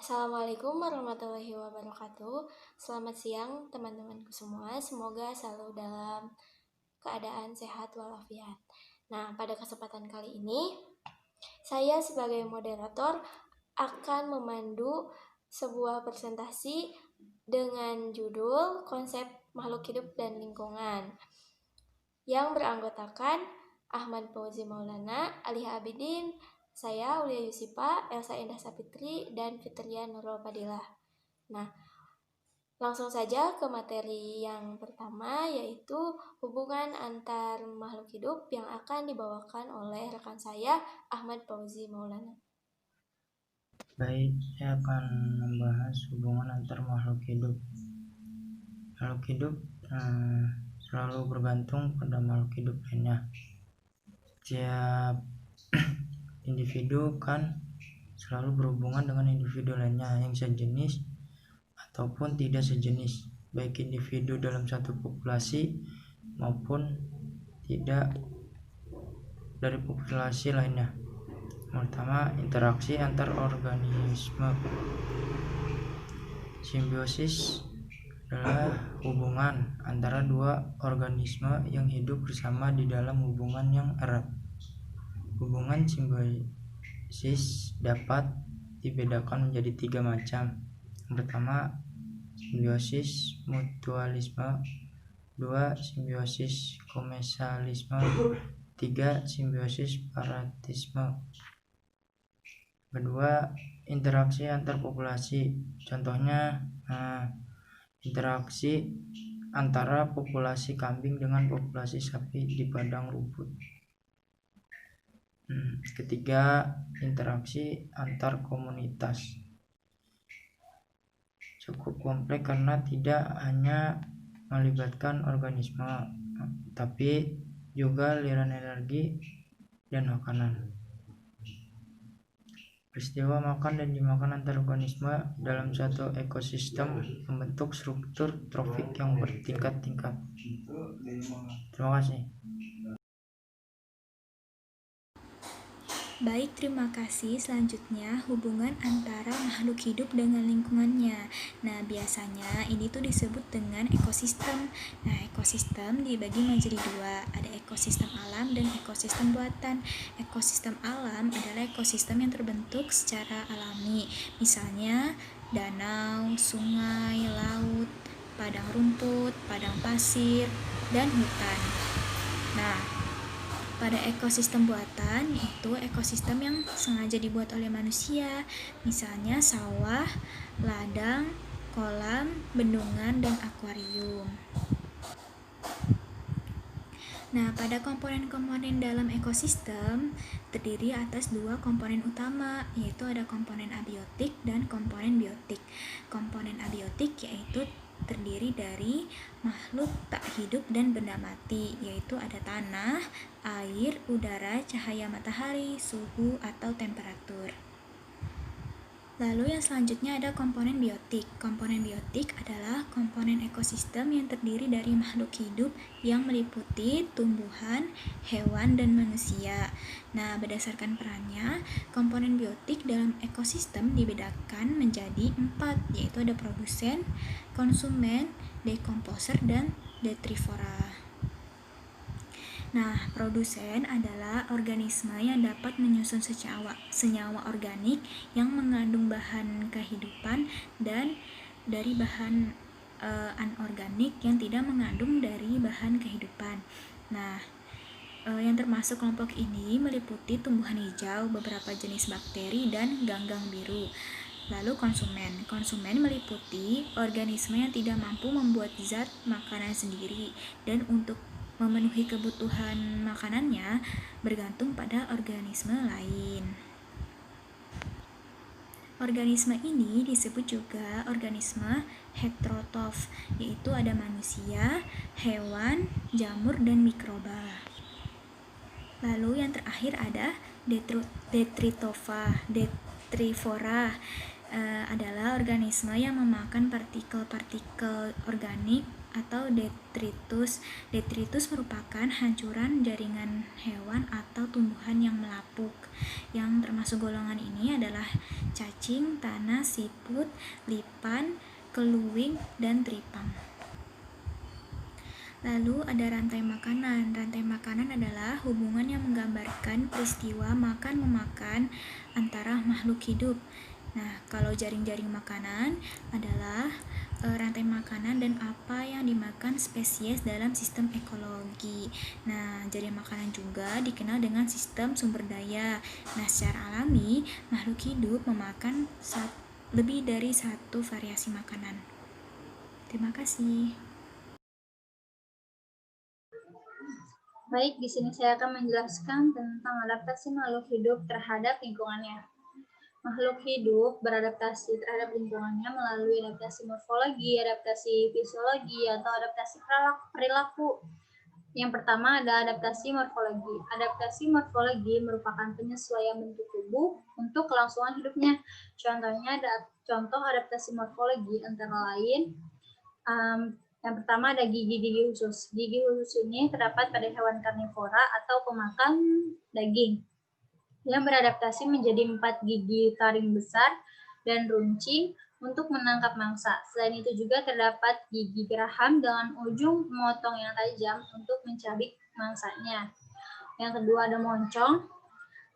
Assalamualaikum warahmatullahi wabarakatuh. Selamat siang teman-temanku semua. Semoga selalu dalam keadaan sehat walafiat. Nah, pada kesempatan kali ini, saya sebagai moderator akan memandu sebuah presentasi dengan judul Konsep Makhluk Hidup dan Lingkungan yang beranggotakan Ahmad Fauzi Maulana, Ali Abidin, saya Aulia Yusipa, Elsa Indah Sapitri, dan Fitria Nurul Fadilah. Nah, langsung saja ke materi yang pertama, yaitu hubungan antar makhluk hidup yang akan dibawakan oleh rekan saya, Ahmad Fauzi Maulana. Baik, saya akan membahas hubungan antar makhluk hidup. Makhluk hidup selalu bergantung pada makhluk hidup lainnya. Setiap individu kan selalu berhubungan dengan individu lainnya yang sejenis ataupun tidak sejenis, baik individu dalam satu populasi maupun tidak dari populasi lainnya. Pertama, interaksi antar organisme. Simbiosis adalah hubungan antara dua organisme yang hidup bersama di dalam hubungan yang erat. Hubungan simbiosis dapat dibedakan menjadi 3 macam. Yang pertama, simbiosis mutualisme, 2, simbiosis komensalisme, 3, simbiosis paratisme. Kedua, interaksi antar populasi. Contohnya, interaksi antara populasi kambing dengan populasi sapi di padang rumput. Ketiga, interaksi antar komunitas. Cukup kompleks karena tidak hanya melibatkan organisme, tapi juga aliran energi dan makanan. Peristiwa makan dan dimakan antar organisme dalam satu ekosistem membentuk struktur trofik yang bertingkat-tingkat. Terima kasih. Baik, terima kasih. Selanjutnya, hubungan antara makhluk hidup dengan lingkungannya. Nah, biasanya ini tuh disebut dengan ekosistem. Nah, ekosistem dibagi menjadi 2. Ada ekosistem alam dan ekosistem buatan. Ekosistem alam adalah ekosistem yang terbentuk secara alami. Misalnya, danau, sungai, laut, padang rumput, padang pasir, dan hutan. Nah, pada ekosistem buatan, yaitu ekosistem yang sengaja dibuat oleh manusia, misalnya sawah, ladang, kolam, bendungan, dan akuarium. Nah, pada komponen-komponen dalam ekosistem terdiri atas 2 komponen utama, yaitu ada komponen abiotik dan komponen biotik. Komponen abiotik yaitu terdiri dari makhluk tak hidup dan benda mati, yaitu ada tanah, air, udara, cahaya matahari, suhu atau temperatur. Lalu yang selanjutnya ada komponen biotik. Komponen biotik adalah komponen ekosistem yang terdiri dari makhluk hidup yang meliputi tumbuhan, hewan, dan manusia. Nah, berdasarkan perannya, komponen biotik dalam ekosistem dibedakan menjadi 4, yaitu ada produsen, konsumen, dekomposer, dan detrivora. Nah, produsen adalah organisme yang dapat menyusun senyawa organik yang mengandung bahan kehidupan dan dari bahan anorganik yang tidak mengandung dari bahan kehidupan. Nah, yang termasuk kelompok ini meliputi tumbuhan hijau, beberapa jenis bakteri, dan ganggang biru. Lalu konsumen meliputi organisme yang tidak mampu membuat zat makanan sendiri dan untuk memenuhi kebutuhan makanannya bergantung pada organisme lain. Organisme ini disebut juga organisme heterotrof, yaitu ada manusia, hewan, jamur, dan mikroba. Lalu yang terakhir ada detrivora, adalah organisme yang memakan partikel-partikel organik atau detritus. Detritus merupakan hancuran jaringan hewan atau tumbuhan yang melapuk. Yang termasuk golongan ini adalah cacing, tanah, siput, lipan, keluing, dan tripang. Lalu ada rantai makanan. Rantai makanan adalah hubungan yang menggambarkan peristiwa makan-memakan antara makhluk hidup. Nah, kalau jaring-jaring makanan adalah rantai makanan dan apa yang dimakan spesies dalam sistem ekologi. Nah, jaring makanan juga dikenal dengan sistem sumber daya. Nah, secara alami, makhluk hidup memakan lebih dari satu variasi makanan. Terima kasih. Baik, di sini saya akan menjelaskan tentang adaptasi makhluk hidup terhadap lingkungannya. Makhluk hidup beradaptasi terhadap lingkungannya melalui adaptasi morfologi, adaptasi fisiologi, atau adaptasi perilaku. Yang pertama ada adaptasi morfologi. Adaptasi morfologi merupakan penyesuaian bentuk tubuh untuk kelangsungan hidupnya. Contohnya ada contoh adaptasi morfologi antara lain yang pertama ada gigi-gigi khusus. Gigi khusus ini terdapat pada hewan karnivora atau pemakan daging yang beradaptasi menjadi 4 gigi taring besar dan runcing untuk menangkap mangsa. Selain itu juga terdapat gigi geraham dengan ujung memotong yang tajam untuk mencabik mangsanya. Yang kedua ada moncong.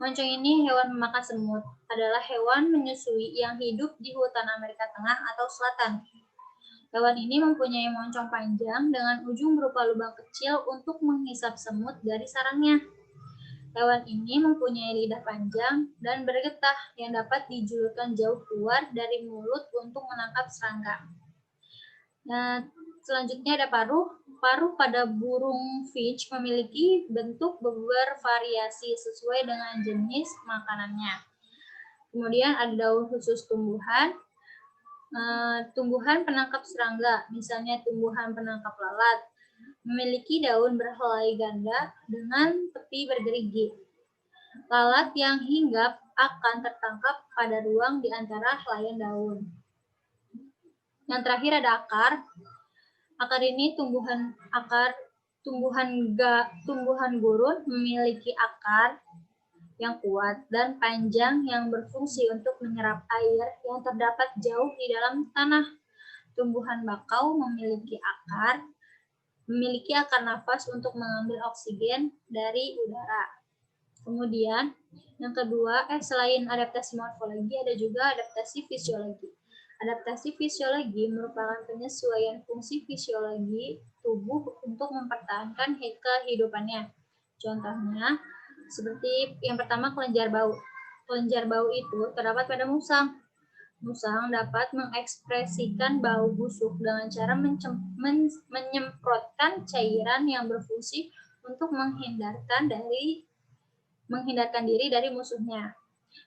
Moncong ini hewan pemakan semut, adalah hewan menyusui yang hidup di hutan Amerika Tengah atau Selatan. Hewan ini mempunyai moncong panjang dengan ujung berupa lubang kecil untuk menghisap semut dari sarangnya. Hewan ini mempunyai lidah panjang dan bergetah yang dapat dijulurkan jauh keluar dari mulut untuk menangkap serangga. Nah, selanjutnya ada paruh. Paruh pada burung finch memiliki bentuk bervariasi sesuai dengan jenis makanannya. Kemudian ada daun khusus tumbuhan. Tumbuhan penangkap serangga, misalnya tumbuhan penangkap lalat, memiliki daun berhelai ganda dengan tepi bergerigi. Lalat yang hinggap akan tertangkap pada ruang di antara helaian daun. Yang terakhir ada akar. Akar ini tumbuhan gurun memiliki akar yang kuat dan panjang yang berfungsi untuk menyerap air yang terdapat jauh di dalam tanah. Tumbuhan bakau memiliki akar nafas untuk mengambil oksigen dari udara. Kemudian yang kedua, selain adaptasi morfologi ada juga adaptasi fisiologi. Adaptasi fisiologi merupakan penyesuaian fungsi fisiologi tubuh untuk mempertahankan kehidupannya. Contohnya seperti yang pertama kelenjar bau. Kelenjar bau itu terdapat pada musang. Musang dapat mengekspresikan bau busuk dengan cara menyemprotkan cairan yang berfungsi untuk menghindarkan diri dari musuhnya.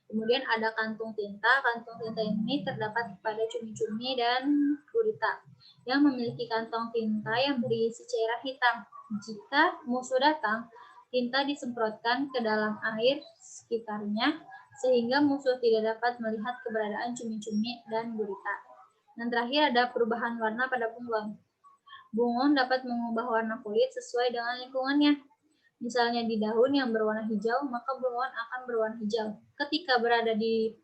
Kemudian ada kantung tinta. Kantung tinta ini terdapat pada cumi-cumi dan gurita yang memiliki kantong tinta yang berisi cairan hitam. Jika musuh datang, tinta disemprotkan ke dalam air sekitarnya sehingga musuh tidak dapat melihat keberadaan cumi-cumi dan gurita. Dan terakhir ada perubahan warna pada bunglon. Bunglon dapat mengubah warna kulit sesuai dengan lingkungannya. Misalnya di daun yang berwarna hijau, maka bunglon akan berwarna hijau. Ketika berada di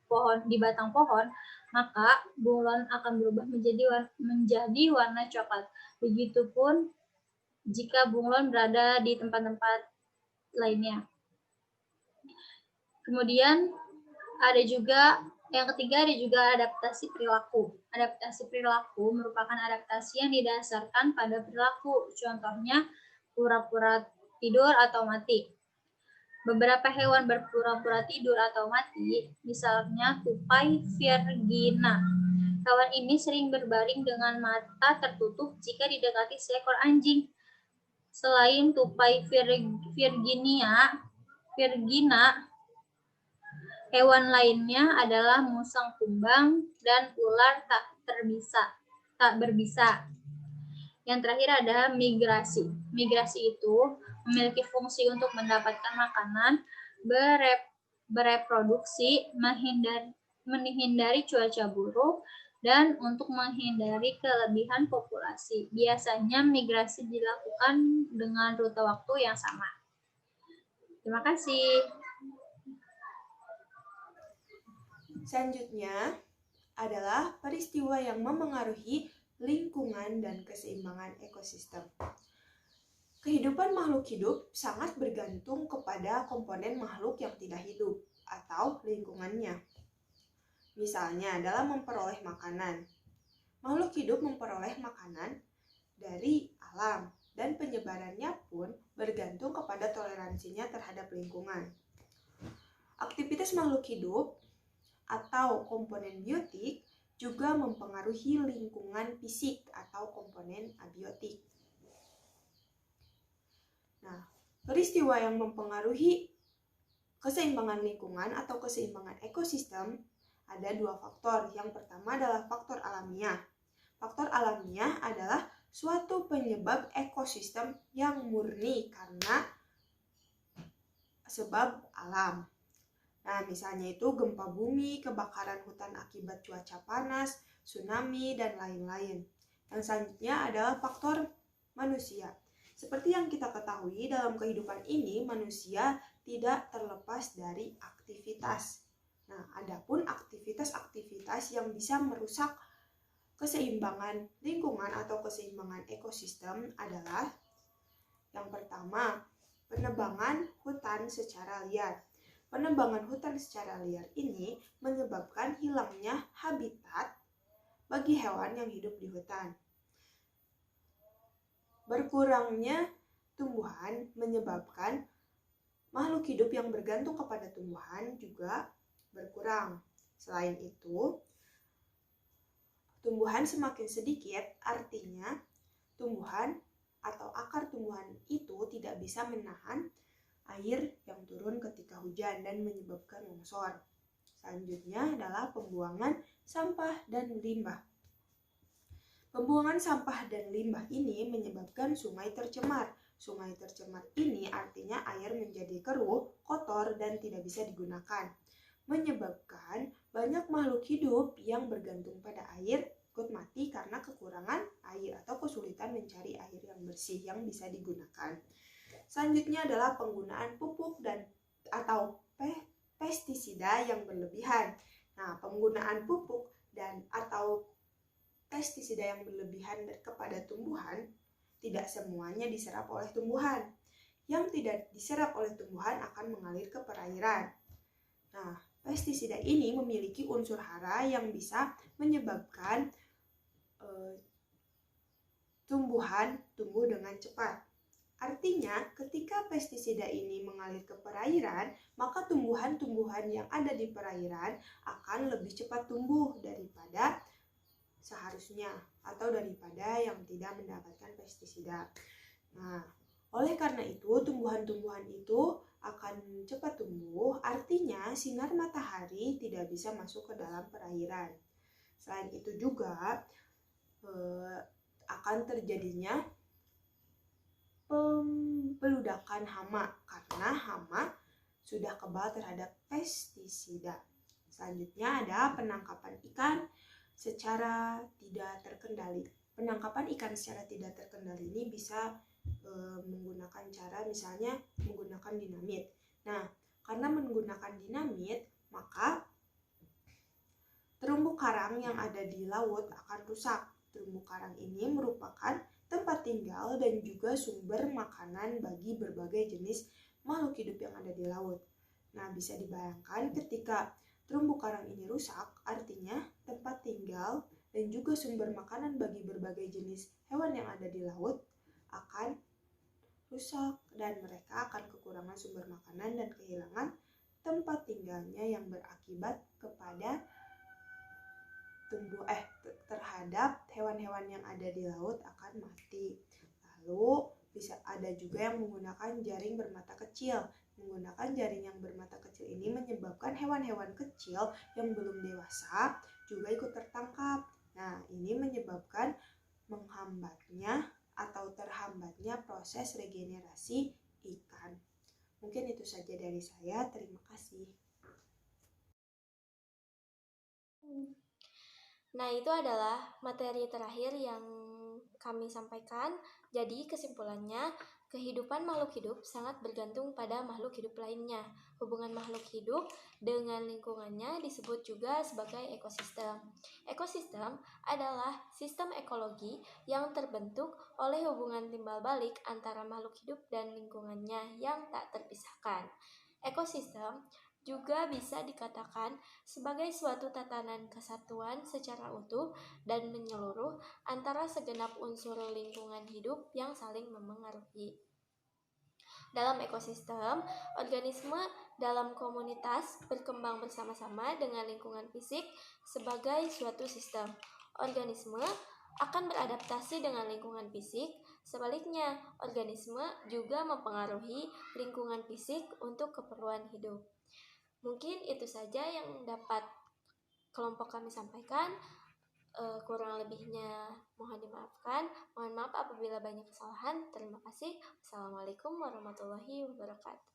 batang pohon, maka bunglon akan berubah menjadi warna coklat. Begitupun jika bunglon berada di tempat-tempat lainnya. Kemudian yang ketiga ada juga adaptasi perilaku. Adaptasi perilaku merupakan adaptasi yang didasarkan pada perilaku. Contohnya pura-pura tidur atau mati. Beberapa hewan berpura-pura tidur atau mati, misalnya tupai virgina. Hewan ini sering berbaring dengan mata tertutup jika didekati seekor anjing. Selain tupai virgina, hewan lainnya adalah musang kumbang dan ular tak berbisa. Yang terakhir ada migrasi. Migrasi itu memiliki fungsi untuk mendapatkan makanan, bereproduksi, menghindari cuaca buruk, dan untuk menghindari kelebihan populasi. Biasanya migrasi dilakukan dengan rute waktu yang sama. Terima kasih. Selanjutnya adalah peristiwa yang memengaruhi lingkungan dan keseimbangan ekosistem. Kehidupan makhluk hidup sangat bergantung kepada komponen makhluk yang tidak hidup atau lingkungannya. Misalnya dalam memperoleh makanan. Makhluk hidup memperoleh makanan dari alam dan penyebarannya pun bergantung kepada toleransinya terhadap lingkungan. Aktivitas makhluk hidup atau komponen biotik juga mempengaruhi lingkungan fisik atau komponen abiotik. Nah, peristiwa yang mempengaruhi keseimbangan lingkungan atau keseimbangan ekosistem ada dua faktor. Yang pertama adalah faktor alamiah. Faktor alamiah adalah suatu penyebab ekosistem yang murni karena sebab alam. Nah, misalnya itu gempa bumi, kebakaran hutan akibat cuaca panas, tsunami, dan lain-lain. Yang selanjutnya adalah faktor manusia. Seperti yang kita ketahui, dalam kehidupan ini manusia tidak terlepas dari aktivitas. Nah, adapun aktivitas-aktivitas yang bisa merusak keseimbangan lingkungan atau keseimbangan ekosistem adalah yang pertama, penebangan hutan secara liar. Penebangan hutan secara liar ini menyebabkan hilangnya habitat bagi hewan yang hidup di hutan. Berkurangnya tumbuhan menyebabkan makhluk hidup yang bergantung kepada tumbuhan juga berkurang. Selain itu, tumbuhan semakin sedikit, artinya tumbuhan atau akar tumbuhan itu tidak bisa menahan air yang turun ketika hujan dan menyebabkan longsor. Selanjutnya adalah pembuangan sampah dan limbah. Pembuangan sampah dan limbah ini menyebabkan sungai tercemar. Sungai tercemar ini artinya air menjadi keruh, kotor, dan tidak bisa digunakan. Menyebabkan banyak makhluk hidup yang bergantung pada air ikut mati karena kekurangan air atau kesulitan mencari air yang bersih yang bisa digunakan. Selanjutnya adalah penggunaan pupuk dan atau pestisida yang berlebihan. Nah, penggunaan pupuk dan atau pestisida yang berlebihan kepada tumbuhan tidak semuanya diserap oleh tumbuhan. Yang tidak diserap oleh tumbuhan akan mengalir ke perairan. Nah, pestisida ini memiliki unsur hara yang bisa menyebabkan tumbuhan tumbuh dengan cepat. Artinya, ketika pestisida ini mengalir ke perairan, maka tumbuhan-tumbuhan yang ada di perairan akan lebih cepat tumbuh daripada seharusnya atau daripada yang tidak mendapatkan pestisida. Nah, oleh karena itu tumbuhan-tumbuhan itu akan cepat tumbuh, artinya sinar matahari tidak bisa masuk ke dalam perairan. Selain itu juga akan terjadinya peludakan hama karena hama sudah kebal terhadap pestisida. Selanjutnya ada penangkapan ikan secara tidak terkendali. Penangkapan ikan secara tidak terkendali ini bisa menggunakan cara misalnya menggunakan dinamit. Nah, karena menggunakan dinamit, maka terumbu karang yang ada di laut akan rusak. Terumbu karang ini merupakan tempat tinggal dan juga sumber makanan bagi berbagai jenis makhluk hidup yang ada di laut. Nah, bisa dibayangkan ketika terumbu karang ini rusak, artinya tempat tinggal dan juga sumber makanan bagi berbagai jenis hewan yang ada di laut akan rusak dan mereka akan kekurangan sumber makanan dan kehilangan tempat tinggalnya yang berakibat kepada terhadap hewan-hewan yang ada di laut akan mati. Lalu bisa ada juga yang menggunakan jaring bermata kecil. Menggunakan jaring yang bermata kecil ini menyebabkan hewan-hewan kecil yang belum dewasa juga ikut tertangkap. Nah, ini menyebabkan menghambatnya atau terhambatnya proses regenerasi ikan. Mungkin itu saja dari saya. Terima kasih. Nah, itu adalah materi terakhir yang kami sampaikan. Jadi, kesimpulannya, kehidupan makhluk hidup sangat bergantung pada makhluk hidup lainnya. Hubungan makhluk hidup dengan lingkungannya disebut juga sebagai ekosistem. Ekosistem adalah sistem ekologi yang terbentuk oleh hubungan timbal balik antara makhluk hidup dan lingkungannya yang tak terpisahkan. Ekosistem juga bisa dikatakan sebagai suatu tatanan kesatuan secara utuh dan menyeluruh antara segenap unsur lingkungan hidup yang saling memengaruhi. Dalam ekosistem, organisme dalam komunitas berkembang bersama-sama dengan lingkungan fisik sebagai suatu sistem. Organisme akan beradaptasi dengan lingkungan fisik, sebaliknya organisme juga mempengaruhi lingkungan fisik untuk keperluan hidup. Mungkin itu saja yang dapat kelompok kami sampaikan. Kurang lebihnya mohon dimaafkan. Mohon maaf apabila banyak kesalahan. Terima kasih. Wassalamualaikum warahmatullahi wabarakatuh.